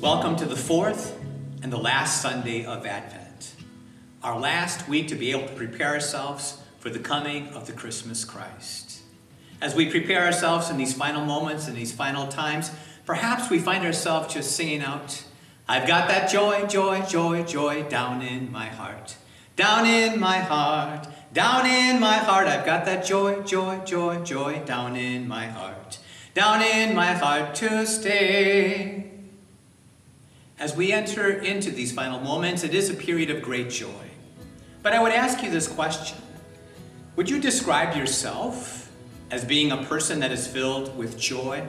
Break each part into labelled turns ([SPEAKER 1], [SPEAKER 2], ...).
[SPEAKER 1] Welcome to the fourth and the last Sunday of Advent, our last week to be able to prepare ourselves for the coming of the Christmas Christ. As we prepare ourselves in these final moments, in these final times, perhaps we find ourselves just singing out, I've got that joy, joy, joy, joy down in my heart. Down in my heart, down in my heart, I've got that joy, joy, joy, joy down in my heart. Down in my heart to stay. As we enter into these final moments, it is a period of great joy. But I would ask you this question. Would you describe yourself as being a person that is filled with joy?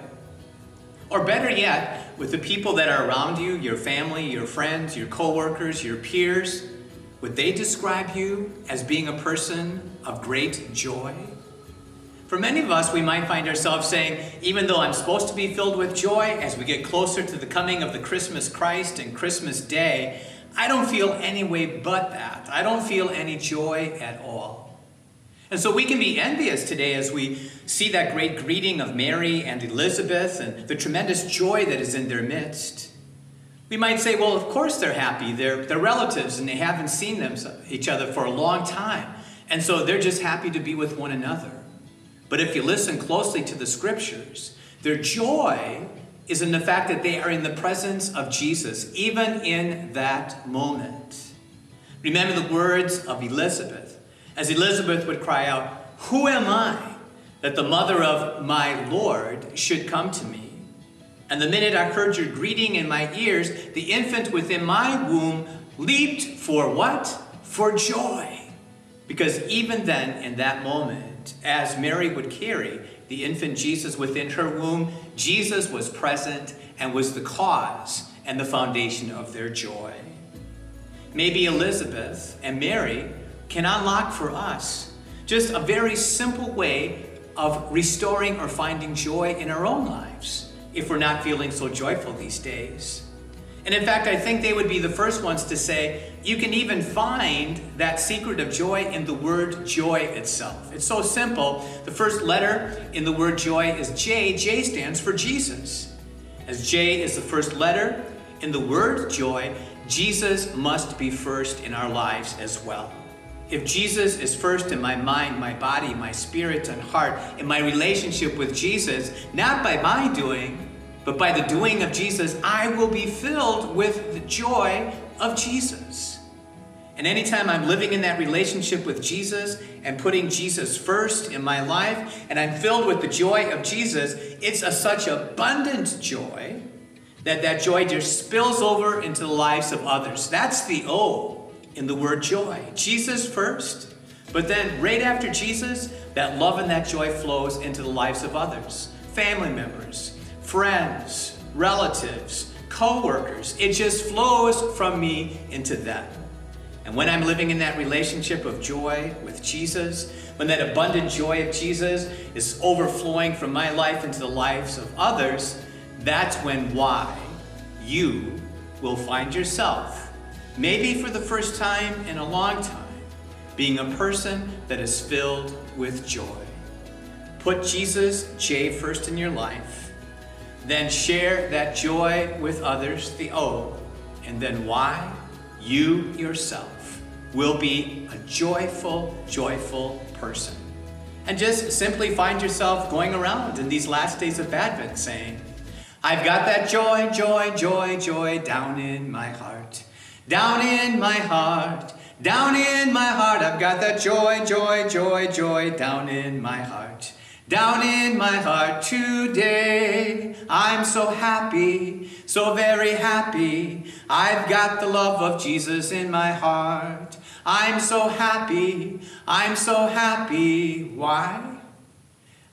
[SPEAKER 1] Or better yet, with the people that are around you, your family, your friends, your co-workers, your peers, would they describe you as being a person of great joy? For many of us, we might find ourselves saying, even though I'm supposed to be filled with joy, as we get closer to the coming of the Christmas Christ and Christmas Day, I don't feel any way but that. I don't feel any joy at all. And so we can be envious today as we see that great greeting of Mary and Elizabeth and the tremendous joy that is in their midst. We might say, well, of course they're happy. They're relatives and they haven't seen each other for a long time. And so they're just happy to be with one another. But if you listen closely to the scriptures, their joy is in the fact that they are in the presence of Jesus, even in that moment. Remember the words of Elizabeth, as Elizabeth would cry out, "Who am I that the mother of my Lord should come to me? And the minute I heard your greeting in my ears, the infant within my womb leaped for what? For joy." Because even then, in that moment, as Mary would carry the infant Jesus within her womb, Jesus was present and was the cause and the foundation of their joy. Maybe Elizabeth and Mary can unlock for us just a very simple way of restoring or finding joy in our own lives if we're not feeling so joyful these days. And in fact, I think they would be the first ones to say, you can even find that secret of joy in the word joy itself. It's so simple. The first letter in the word joy is J. J stands for Jesus. As J is the first letter in the word joy, Jesus must be first in our lives as well. If Jesus is first in my mind, my body, my spirit and heart, in my relationship with Jesus, not by my doing, but by the doing of Jesus, I will be filled with the joy of Jesus. And anytime I'm living in that relationship with Jesus and putting Jesus first in my life, and I'm filled with the joy of Jesus, it's such abundant joy that joy just spills over into the lives of others. That's the O in the word joy. Jesus first, but then right after Jesus, that love and that joy flows into the lives of others, family members, friends, relatives, co-workers. It just flows from me into them. And when I'm living in that relationship of joy with Jesus, when that abundant joy of Jesus is overflowing from my life into the lives of others, that's when you will find yourself, maybe for the first time in a long time, being a person that is filled with joy. Put Jesus, J, first in your life. Then share that joy with others, the O, and then why? You yourself will be a joyful, joyful person. And just simply find yourself going around in these last days of Advent saying, I've got that joy, joy, joy, joy down in my heart. Down in my heart, down in my heart. I've got that joy, joy, joy, joy down in my heart. Down in my heart today, I'm so happy, so very happy. I've got the love of Jesus in my heart. I'm so happy, I'm so happy. Why?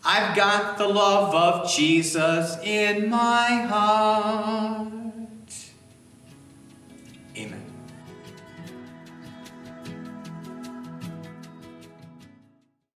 [SPEAKER 1] I've got the love of Jesus in my heart.